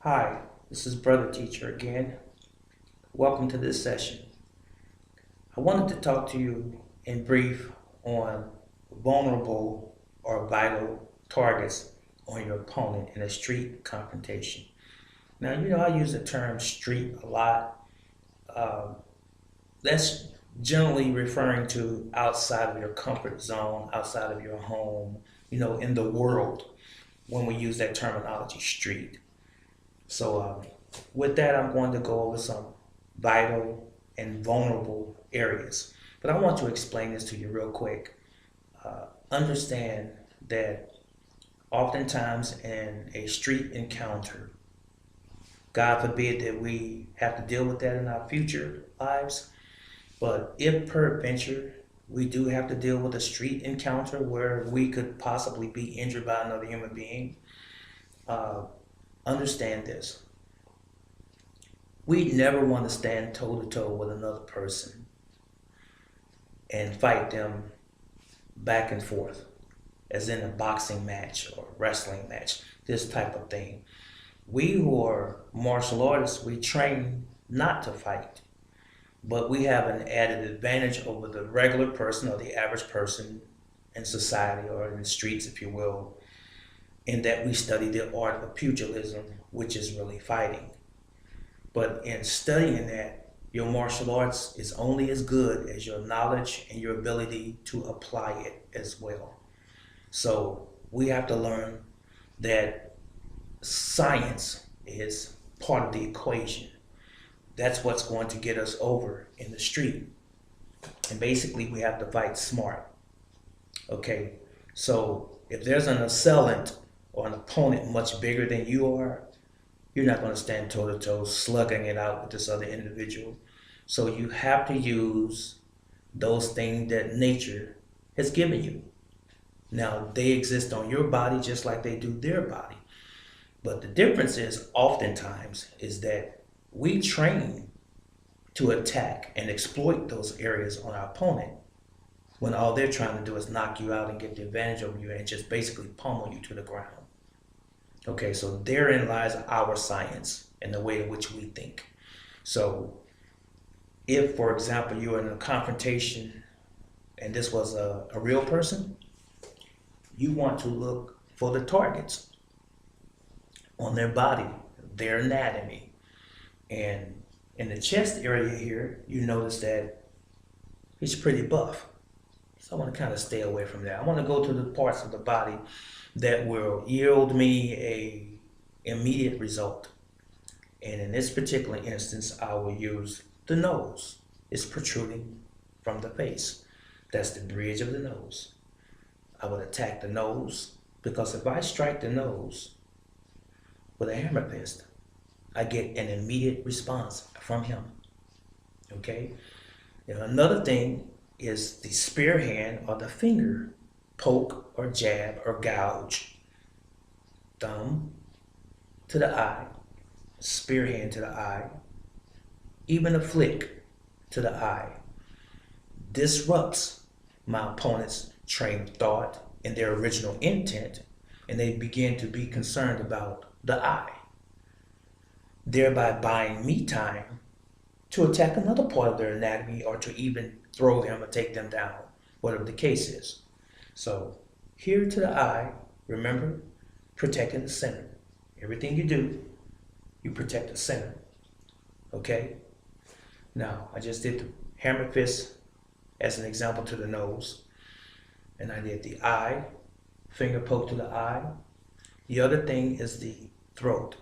Hi, this is Brother Teacher again. Welcome to this session. I wanted to talk to you in brief on vulnerable or vital targets on your opponent in a street confrontation. Now, I use the term street a lot. That's generally referring to outside of your comfort zone, outside of your home, in the world when we use that terminology, street. So with that, I'm going to go over some vital and vulnerable areas. But I want to explain this to you real quick. Understand that oftentimes in a street encounter, God forbid that we have to deal with that in our future lives, but if peradventure we do have to deal with a street encounter where we could possibly be injured by another human being, understand this. We never want to stand toe to toe with another person and fight them back and forth, as in a boxing match or wrestling match, this type of thing. We who are martial artists, we train not to fight, but we have an added advantage over the regular person or the average person in society or in the streets, if you will, in that we study the art of pugilism, which is really fighting. But in studying that, your martial arts is only as good as your knowledge and your ability to apply it as well. So we have to learn that science is part of the equation. That's what's going to get us over in the street. And basically we have to fight smart. Okay, so if there's an assailant or an opponent much bigger than you are, you're not going to stand toe to toe slugging it out with this other individual. So you have to use those things that nature has given you. Now, they exist on your body just like they do their body. But the difference is oftentimes is that we train to attack and exploit those areas on our opponent when all they're trying to do is knock you out and get the advantage over you and just basically pummel you to the ground. Okay, so therein lies our science and the way in which we think. So if, for example, you're in a confrontation and this was a real person, you want to look for the targets on their body, their anatomy. And in the chest area here, you notice that he's pretty buff. So I want to kind of stay away from that. I want to go to the parts of the body that will yield me a immediate result. And in this particular instance, I will use the nose. It's protruding from the face. That's the bridge of the nose. I would attack the nose because if I strike the nose with a hammer fist, I get an immediate response from him. Okay? Now, another thing is the spear hand or the finger poke or jab or gouge. Thumb to the eye, spear hand to the eye, even a flick to the eye disrupts my opponent's train of thought and their original intent, and they begin to be concerned about the eye, thereby buying me time to attack another part of their anatomy or to even throw them or take them down, whatever the case is. So here to the eye, remember, protecting the center. Everything you do, you protect the center. Okay? Now, I just did the hammer fist as an example to the nose. And I did the eye, finger poke to the eye. The other thing is the throat.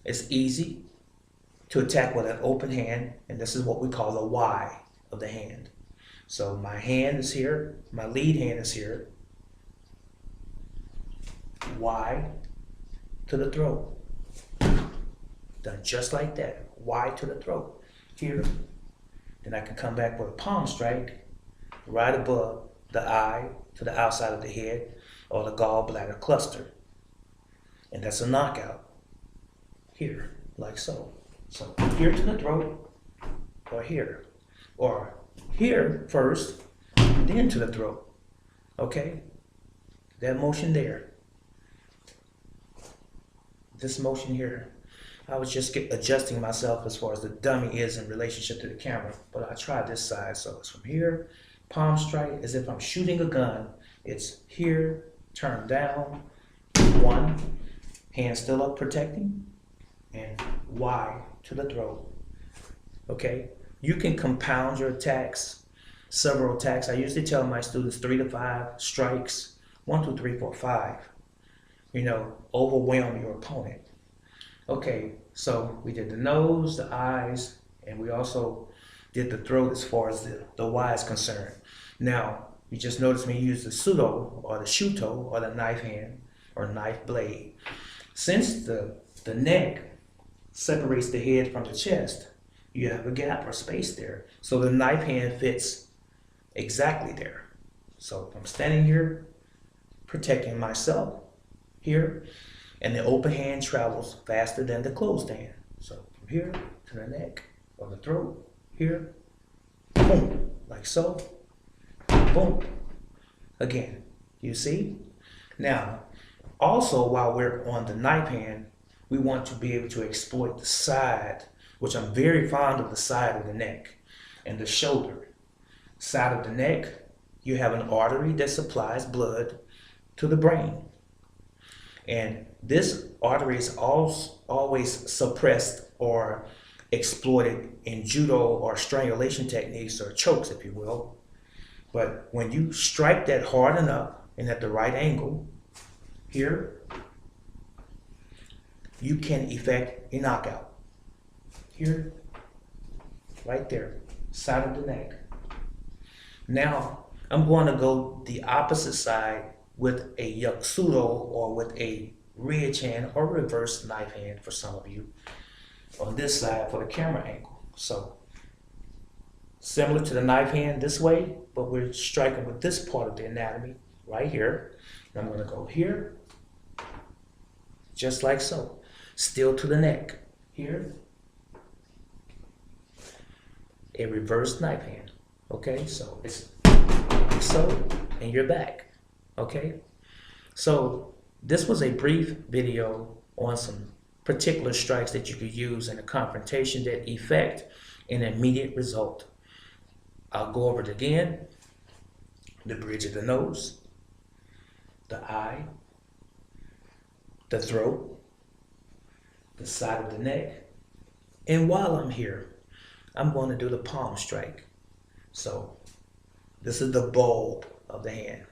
It's easy to attack with an open hand, and this is what we call the Y of the hand. So my hand is here, my lead hand is here. Y to the throat. Done just like that. Y to the throat. Here. Then I can come back with a palm strike right above the eye to the outside of the head or the gallbladder cluster. And that's a knockout. Here, like so. So here to the throat or here. Or here first, then to the throat. Okay? That motion there. this motion here, I was just adjusting myself as far as the dummy is in relationship to the camera. But I tried this side, so it's from here, palm strike, as if I'm shooting a gun. It's here, turn down, 1, hand still up protecting, and Y to the throat. Okay, you can compound your attacks, several attacks. I usually tell my students 3 to 5 strikes, 1, 2, 3, 4, 5. You know, overwhelm your opponent. Okay, so we did the nose, the eyes, and we also did the throat as far as the Y is concerned. Now, you just noticed me use the pseudo or the shuto or the knife hand or knife blade. Since the neck separates the head from the chest, you have a gap or space there. So the knife hand fits exactly there. So I'm standing here, protecting myself here, and the open hand travels faster than the closed hand. So from here to the neck or the throat, here, boom, like so, boom. Again, you see? Now, also while we're on the knife hand, we want to be able to exploit the side, which I'm very fond of the side of the neck and the shoulder. Side of the neck, you have an artery that supplies blood to the brain. And this artery is always suppressed or exploited in judo or strangulation techniques or chokes, if you will. But when you strike that hard enough and at the right angle, here, you can effect a knockout. Here, right there, side of the neck. Now, I'm going to go the opposite side with a yakusudo or with a ridge hand or reverse knife hand for some of you on this side for the camera angle. So similar to the knife hand this way, but we're striking with this part of the anatomy right here. And I'm going to go here, just like so, still to the neck. Here, a reverse knife hand. Okay, so it's like so, and you're back. Okay, so this was a brief video on some particular strikes that you could use in a confrontation that effect an immediate result. I'll go over it again. The bridge of the nose, the eye, the throat, the side of the neck, and while I'm here, I'm going to do the palm strike. So this is the bulb of the hand.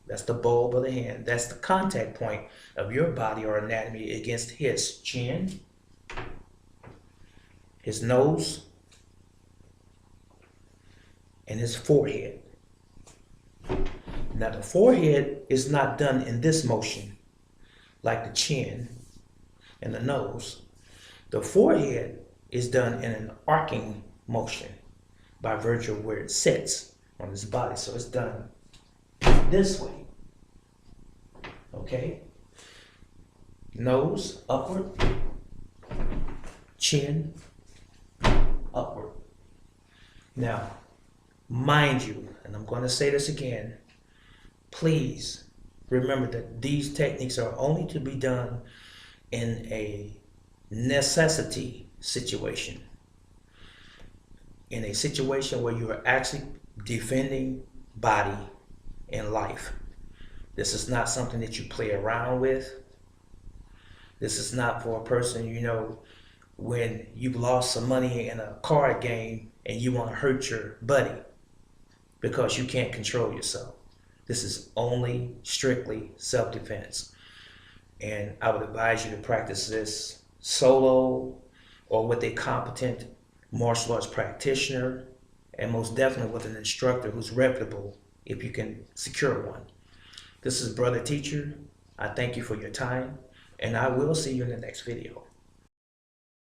That's the bulb of the hand. That's the contact point of your body or anatomy against his chin, his nose, and his forehead. Now the forehead is not done in this motion like the chin and the nose. The forehead is done in an arcing motion by virtue of where it sits on his body. So it's done this way. Okay? Nose upward, chin upward. Now, mind you, and I'm going to say this again, please remember that these techniques are only to be done in a necessity situation. In a situation where you are actually defending body and life. This is not something that you play around with. This is not for a person, you know, when you've lost some money in a card game and you want to hurt your buddy because you can't control yourself. This is only strictly self-defense. And I would advise you to practice this solo or with a competent martial arts practitioner, and most definitely with an instructor who's reputable if you can secure one. This is Brother Teacher. I thank you for your time, and I will see you in the next video.